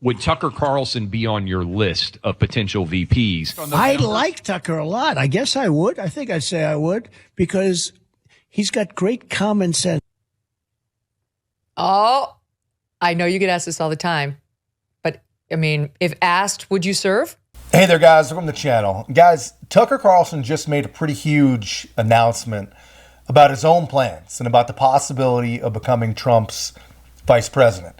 would Tucker Carlson be on your list of potential VPs? I like Tucker a lot. I guess I would. I think I'd say I would because he's got great common sense. Oh, I know you get asked this all the time, but I mean, if asked, would you serve? Hey there, guys. Welcome to the channel. Guys, Tucker Carlson just made a pretty huge announcement about his own plans and about the possibility of becoming Trump's vice president.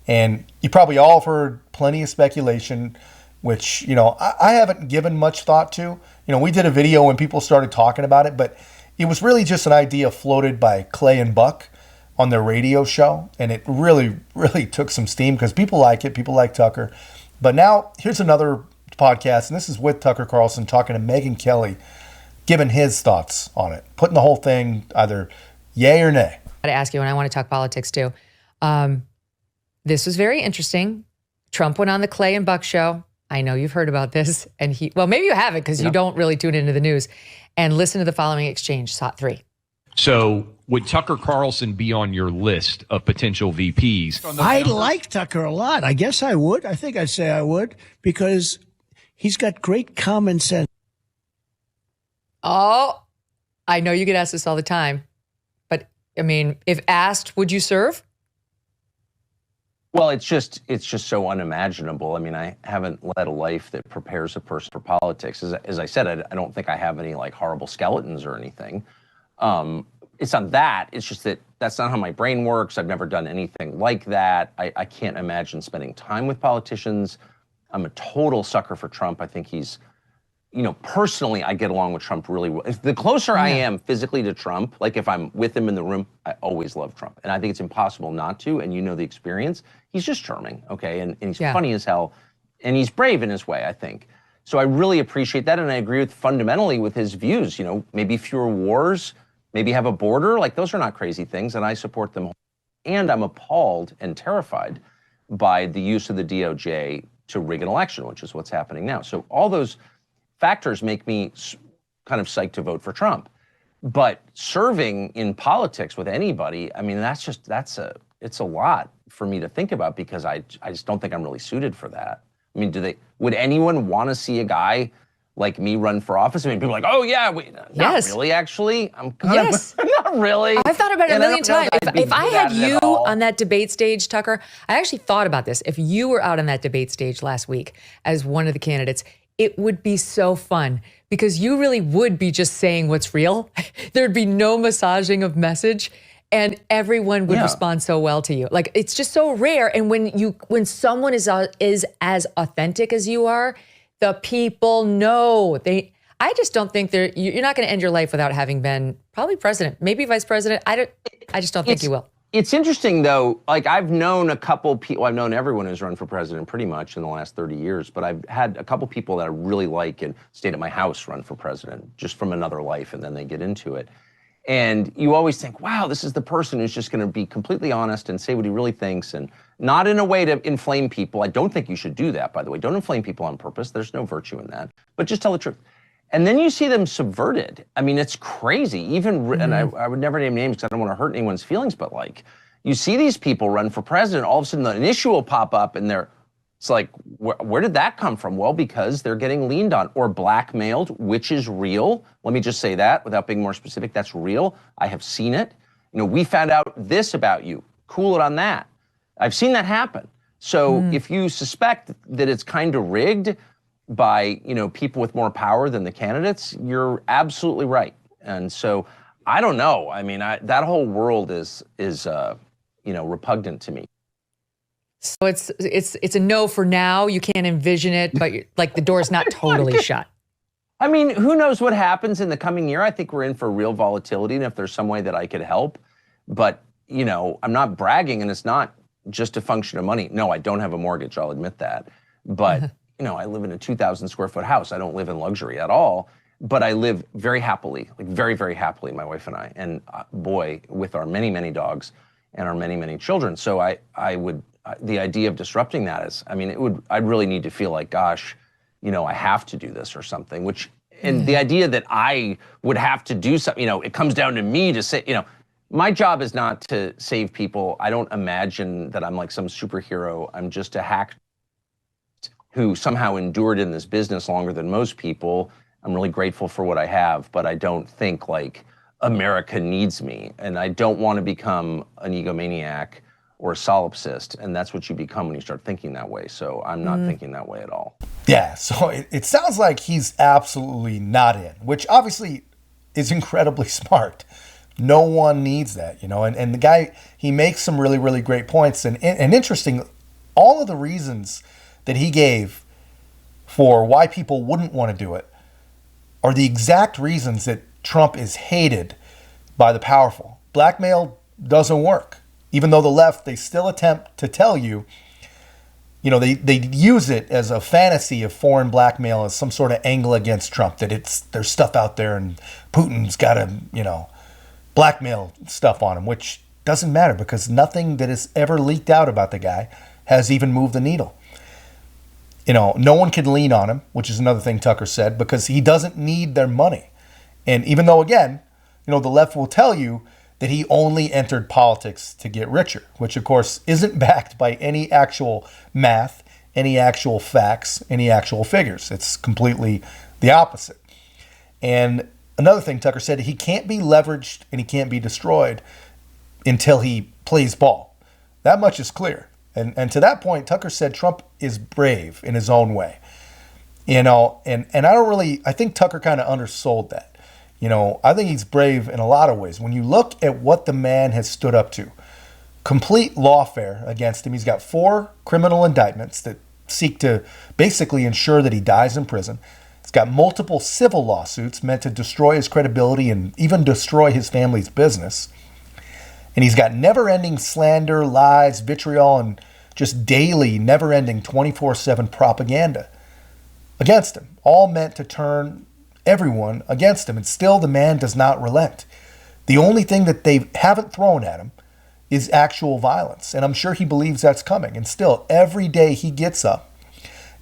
And you probably all have heard plenty of speculation, which, I haven't given much thought to. We did a video when people started talking about it, but it was really just an idea floated by Clay and Buck on their radio show. And it really, really took some steam because people like it. People like Tucker. But now here's another podcast, and this is with Tucker Carlson talking to Megyn Kelly, giving his thoughts on it, putting the whole thing either yay or nay. I got to ask you, and I want to talk politics too. This was very interesting. Trump went on the Clay and Buck show. I know you've heard about this, and maybe you haven't because you don't really tune into the news. And listen to the following exchange, SOT 3. So would Tucker Carlson be on your list of potential VPs? I like Tucker a lot. I guess I would. I think I'd say I would because he's got great common sense. Oh, I know you get asked this all the time, but I mean, if asked, would you serve? Well, it's just so unimaginable. I mean, I haven't led a life that prepares a person for politics. As I said, I don't think I have any like horrible skeletons or anything. It's not that. It's just that that's not how my brain works. I've never done anything like that. I can't imagine spending time with politicians. I'm a total sucker for Trump. I think he's, personally, I get along with Trump really well. The closer I am physically to Trump, like if I'm with him in the room, I always love Trump. And I think it's impossible not to, and the experience. He's just charming, okay? And he's funny as hell, and he's brave in his way, I think. So I really appreciate that, and I agree fundamentally with his views. Maybe fewer wars, maybe have a border. Like, those are not crazy things, and I support them. And I'm appalled and terrified by the use of the DOJ to rig an election, which is what's happening now. So all those factors make me kind of psyched to vote for Trump. But serving in politics with anybody, I mean, it's a lot for me to think about because I just don't think I'm really suited for that. I mean, would anyone want to see a guy like me run for office? I mean, people are like, oh yeah, not really, actually. I'm kind of, not really. I've thought about it a million times. If I had you on that debate stage, Tucker, I actually thought about this. If you were out on that debate stage last week as one of the candidates, it would be so fun because you really would be just saying what's real. There'd be no massaging of message and everyone would respond so well to you. Like, it's just so rare. And when someone is as authentic as you are, the people know. I just don't think you're not going to end your life without having been probably president, maybe vice president. I just don't think you will. It's interesting, though. Like, I've known a couple people. I've known everyone who's run for president pretty much in the last 30 years. But I've had a couple people that I really like and stayed at my house run for president just from another life, and then they get into it. And you always think, wow, this is the person who's just going to be completely honest and say what he really thinks, and not in a way to inflame people. I don't think you should do that, by the way. Don't inflame people on purpose. There's no virtue in that. But just tell the truth. And then you see them subverted. I mean, it's crazy. And I would never name names because I don't want to hurt anyone's feelings, but like, you see these people run for president, all of a sudden an issue will pop up and it's like, where did that come from? Well, because they're getting leaned on or blackmailed, which is real. Let me just say that without being more specific, that's real. I have seen it. We found out this about you. Cool it on that. I've seen that happen. So if you suspect that it's kind of rigged by, people with more power than the candidates, you're absolutely right. And so I don't know. I mean, that whole world is repugnant to me. So it's a no for now. You can't envision it, but like the door's not totally shut. I mean, who knows what happens in the coming year? I think we're in for real volatility, and if there's some way that I could help, but I'm not bragging, and it's not just a function of money. No, I don't have a mortgage. I'll admit that, but I live in a 2,000 square foot house. I don't live in luxury at all, but I live very happily, like very, very happily, my wife and I, and boy, with our many, many dogs and our many, many children. So the idea of disrupting that is, I'd really need to feel like, gosh, I have to do this or something, and the idea that I would have to do something, it comes down to me to say, my job is not to save people. I don't imagine that I'm like some superhero. I'm just a hack who somehow endured in this business longer than most people. I'm really grateful for what I have, but I don't think like America needs me. And I don't want to become an egomaniac or a solipsist. And that's what you become when you start thinking that way. So I'm not thinking that way at all. Yeah, so it sounds like he's absolutely not in, which obviously is incredibly smart. No one needs that, you know. And the guy, he makes some really, really great points. And interesting, all of the reasons that he gave for why people wouldn't want to do it are the exact reasons that Trump is hated by the powerful. Blackmail doesn't work. Even though the left, they still attempt to tell you, you know, they use it as a fantasy of foreign blackmail as some sort of angle against Trump, that there's stuff out there and Putin's got to, you know, blackmail stuff on him, which doesn't matter because nothing that has ever leaked out about the guy has even moved the needle. You know, no one can lean on him, which is another thing Tucker said, because he doesn't need their money. And even though, again, you know, the left will tell you that he only entered politics to get richer, which of course isn't backed by any actual math, any actual facts, any actual figures. It's completely the opposite. And another thing Tucker said, he can't be leveraged and he can't be destroyed until he plays ball. That much is clear. And to that point, Tucker said Trump is brave in his own way. You know, and I think Tucker kind of undersold that. You know, I think he's brave in a lot of ways. When you look at what the man has stood up to, complete lawfare against him. He's got 4 criminal indictments that seek to basically ensure that he dies in prison. He's got multiple civil lawsuits meant to destroy his credibility and even destroy his family's business. And he's got never-ending slander, lies, vitriol, and just daily, never-ending 24/7 propaganda against him, all meant to turn everyone against him. And still, the man does not relent. The only thing that they haven't thrown at him is actual violence. And I'm sure he believes that's coming. And still, every day he gets up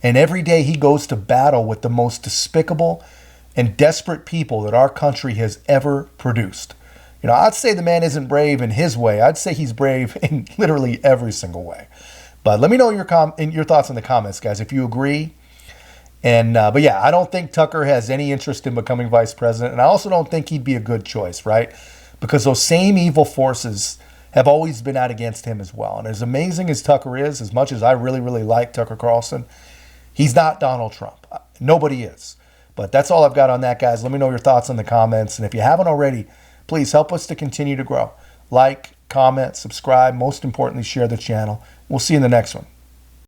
and every day he goes to battle with the most despicable and desperate people that our country has ever produced. You know, I'd say the man isn't brave in his way. I'd say he's brave in literally every single way. But let me know your thoughts in the comments, guys, if you agree. And but yeah, I don't think Tucker has any interest in becoming vice president. And I also don't think he'd be a good choice, right? Because those same evil forces have always been out against him as well. And as amazing as Tucker is, as much as I really, really like Tucker Carlson, he's not Donald Trump. Nobody is. But that's all I've got on that, guys. Let me know your thoughts in the comments. And if you haven't already, please help us to continue to grow. Like, comment, subscribe. Most importantly, share the channel. We'll see you in the next one.